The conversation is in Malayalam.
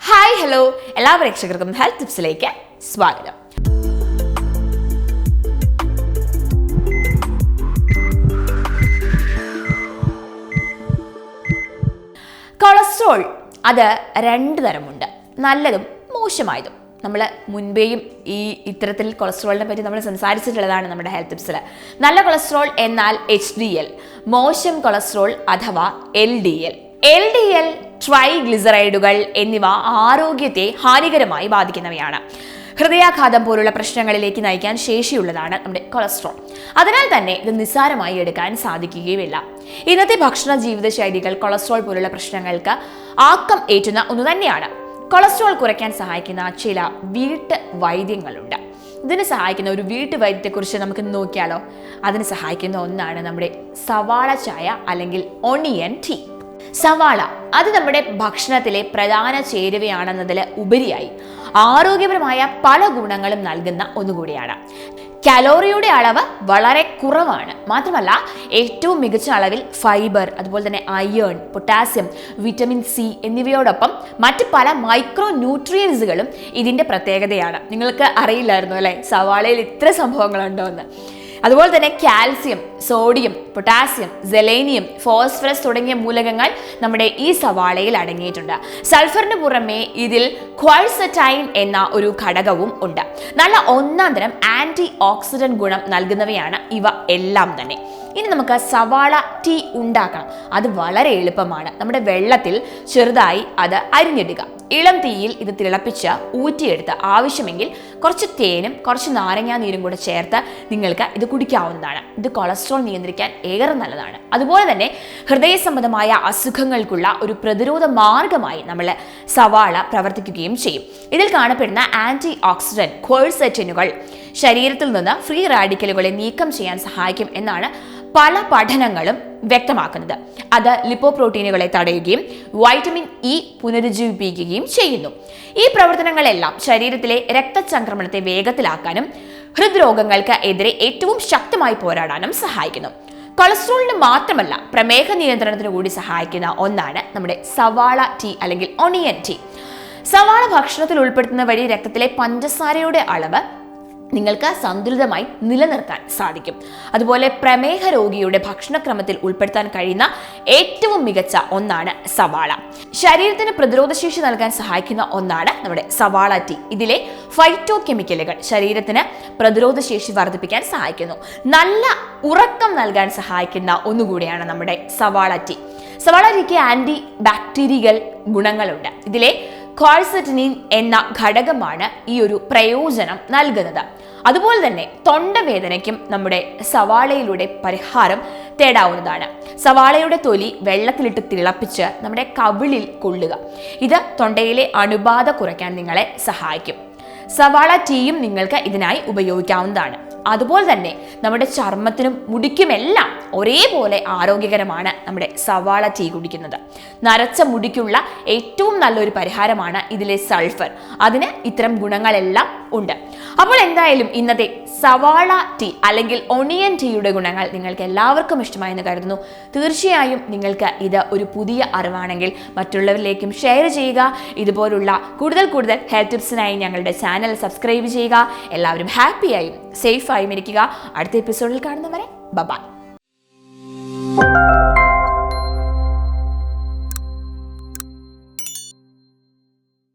ഹായ് ഹലോ എല്ലാ പ്രേക്ഷകർക്കും ഹെൽത്ത് ടിപ്സിലേക്ക് സ്വാഗതം. കൊളസ്ട്രോൾ അത് രണ്ട് തരമുണ്ട്, നല്ലതും മോശമായതും. നമ്മൾ മുൻപേയും ഇത്തരത്തിൽ കൊളസ്ട്രോളിനെ പറ്റി നമ്മൾ സംസാരിച്ചിട്ടുള്ളതാണ് നമ്മുടെ ഹെൽത്ത് ടിപ്സിൽ. നല്ല കൊളസ്ട്രോൾ എന്നാൽ HDL, മോശം കൊളസ്ട്രോൾ അഥവാ LDL. LDL, ട്രൈഗ്ലിസറൈഡുകൾ എന്നിവ ആരോഗ്യത്തെ ഹാനികരമായി ബാധിക്കുന്നവയാണ്. ഹൃദയാഘാതം പോലുള്ള പ്രശ്നങ്ങളിലേക്ക് നയിക്കാൻ ശേഷിയുള്ളതാണ് നമ്മുടെ കൊളസ്ട്രോൾ. അതിനാൽ തന്നെ ഇത് നിസ്സാരമായി എടുക്കാൻ സാധിക്കുകയുമില്ല. ഇന്നത്തെ ഭക്ഷണ ജീവിതശൈലികൾ കൊളസ്ട്രോൾ പോലുള്ള പ്രശ്നങ്ങൾക്ക് ആക്കം ഏറ്റുന്ന ഒന്നു തന്നെയാണ്. കൊളസ്ട്രോൾ കുറയ്ക്കാൻ സഹായിക്കുന്ന ചില വീട്ടുവൈദ്യങ്ങളുണ്ട്. ഇതിന് സഹായിക്കുന്ന ഒരു വീട്ടുവൈദ്യത്തെക്കുറിച്ച് നമുക്ക് നോക്കിയാലോ? അതിന് സഹായിക്കുന്ന ഒന്നാണ് നമ്മുടെ സവാള ചായ അല്ലെങ്കിൽ ഒണിയൻ ടീ. സവാള അത് നമ്മുടെ ഭക്ഷണത്തിലെ പ്രധാന ചേരുവയാണെന്നതിൽ ഉപരിയായി ആരോഗ്യപരമായ പല ഗുണങ്ങളും നൽകുന്ന ഒന്നുകൂടിയാണ്. കലോറിയുടെ അളവ് വളരെ കുറവാണ്. മാത്രമല്ല ഏറ്റവും മികച്ച അളവിൽ ഫൈബർ, അതുപോലെ തന്നെ അയേൺ, പൊട്ടാസ്യം, വിറ്റമിൻ സി എന്നിവയോടൊപ്പം മറ്റ് പല മൈക്രോ ന്യൂട്രിയൻസുകളും ഇതിൻ്റെ പ്രത്യേകതയാണ്. നിങ്ങൾക്ക് അറിയില്ലായിരുന്നു അല്ലേ സവാളയിൽ ഇത്ര സംഭവങ്ങളുണ്ടോ എന്ന്? അതുപോലെ തന്നെ calcium, sodium, potassium, selenium, phosphorus തുടങ്ങിയ മൂലകങ്ങൾ നമ്മുടെ ഈ സവാളയിൽ അടങ്ങിയിട്ടുണ്ട്. സൾഫറിന് പുറമെ ഇതിൽ ക്വർസെറ്റൈൻ എന്ന ഒരു ഘടകവും ഉണ്ട്. നല്ല ഒന്നാം തരം ആന്റി ഓക്സിഡന്റ് ഗുണം നൽകുന്നവയാണ് ഇവ എല്ലാം തന്നെ. ഇനി നമുക്ക് സവാള ടീ ഉണ്ടാക്കണം. അത് വളരെ എളുപ്പമാണ്. നമ്മുടെ വെള്ളത്തിൽ ചെറുതായി അത് അരിഞ്ഞിടുക. ഇളം തീയിൽ ഇത് തിളപ്പിച്ച് ഊറ്റിയെടുത്ത് ആവശ്യമെങ്കിൽ കുറച്ച് തേനും കുറച്ച് നാരങ്ങാ നീരും കൂടെ ചേർത്ത് നിങ്ങൾക്ക് ഇത് കുടിക്കാവുന്നതാണ്. ഇത് കൊളസ്ട്രോൾ നിയന്ത്രിക്കാൻ ഏറെ നല്ലതാണ്. അതുപോലെ തന്നെ ഹൃദയ സംബന്ധമായ അസുഖങ്ങൾക്കുള്ള ഒരു പ്രതിരോധ മാർഗമായി നമ്മൾ സവാള പ്രവർത്തിക്കുകയും ചെയ്യും. ഇതിൽ കാണപ്പെടുന്ന ആന്റി ഓക്സിഡന്റ് ക്വർസെറ്റിനുകൾ ശരീരത്തിൽ നിന്ന് ഫ്രീ റാഡിക്കലുകളെ നീക്കം ചെയ്യാൻ സഹായിക്കും എന്നാണ് പല പഠനങ്ങളും വ്യക്തമാക്കുന്നത്. അത് ലിപ്പോപ്രോട്ടീനുകളെ തടയുകയും വൈറ്റമിൻ ഇ പുനരുജ്ജീവിപ്പിക്കുകയും ചെയ്യുന്നു. ഈ പ്രവർത്തനങ്ങളെല്ലാം ശരീരത്തിലെ രക്തചംക്രമണത്തെ വേഗത്തിലാക്കാനും ഹൃദ്രോഗങ്ങൾക്ക് എതിരെ ഏറ്റവും ശക്തമായി പോരാടാനും സഹായിക്കുന്നു. കൊളസ്ട്രോളിന് മാത്രമല്ല പ്രമേഹ നിയന്ത്രണത്തിന് കൂടി സഹായിക്കുന്ന ഒന്നാണ് നമ്മുടെ സവാള ടീ അല്ലെങ്കിൽ ഒണിയൻ ടീ. സവാള ഭക്ഷണത്തിൽ ഉൾപ്പെടുത്തുന്ന വഴി രക്തത്തിലെ പഞ്ചസാരയുടെ അളവ് നിങ്ങൾക്ക് സന്തുലിതമായി നിലനിർത്താൻ സാധിക്കും. അതുപോലെ പ്രമേഹ രോഗിയുടെ ഭക്ഷണക്രമത്തിൽ ഉൾപ്പെടുത്താൻ കഴിയുന്ന ഏറ്റവും മികച്ച ഒന്നാണ് സവാള. ശരീരത്തിന് പ്രതിരോധശേഷി നൽകാൻ സഹായിക്കുന്ന ഒന്നാണ് നമ്മുടെ സവാള ടീ. ഇതിലെ ഫൈറ്റോ കെമിക്കലുകൾ ശരീരത്തിന് പ്രതിരോധശേഷി വർദ്ധിപ്പിക്കാൻ സഹായിക്കുന്നു. നല്ല ഉറക്കം നൽകാൻ സഹായിക്കുന്ന ഒന്നുകൂടിയാണ് നമ്മുടെ സവാള ടീ. സവാള ടീക്ക് ആന്റി ബാക്ടീരിയൽ ഗുണങ്ങളുണ്ട്. ഇതിലെ ക്വർസെറ്റിനിൻ എന്ന ഘടകമാണ് ഈ ഒരു പ്രയോജനം നൽകുന്നത്. അതുപോലെ തന്നെ തൊണ്ടവേദനയ്ക്കും നമ്മുടെ സവാളയിലൂടെ പരിഹാരം തേടാവുന്നതാണ്. സവാളയുടെ തൊലി വെള്ളത്തിലിട്ട് തിളപ്പിച്ച് നമ്മുടെ കവിളിൽ കൊള്ളുക. ഇത് തൊണ്ടയിലെ അണുബാധ കുറയ്ക്കാൻ നിങ്ങളെ സഹായിക്കും. സവാള ടീയും നിങ്ങൾക്ക് ഇതിനായി ഉപയോഗിക്കാവുന്നതാണ്. അതുപോലെ തന്നെ നമ്മുടെ ചർമ്മത്തിനും മുടിക്കുമെല്ലാം ഒരേപോലെ ആരോഗ്യകരമാണ് നമ്മുടെ സവാള ടീ കുടിക്കുന്നത്. നരച്ച മുടിക്കുള്ള ഏറ്റവും നല്ലൊരു പരിഹാരമാണ് ഇതിലെ സൾഫർ. അതിന് ഇത്തരം ഗുണങ്ങളെല്ലാം ഉണ്ട്. അപ്പോൾ എന്തായാലും ഇന്നത്തെ സവാള ടീ അല്ലെങ്കിൽ ഒണിയൻ ടീയുടെ ഗുണങ്ങൾ നിങ്ങൾക്ക് എല്ലാവർക്കും ഇഷ്ടമായെന്ന് കരുതുന്നു. തീർച്ചയായും നിങ്ങൾക്ക് ഇത് ഒരു പുതിയ അറിവാണെങ്കിൽ മറ്റുള്ളവരിലേക്കും ഷെയർ ചെയ്യുക. ഇതുപോലുള്ള കൂടുതൽ ഹെൽത്ത് ടിപ്സിനായി ഞങ്ങളുടെ ചാനൽ സബ്സ്ക്രൈബ് ചെയ്യുക. എല്ലാവരും ഹാപ്പിയായും സേഫായും ഇരിക്കുക. അടുത്ത എപ്പിസോഡിൽ കാണുന്നവരെ ബൈ.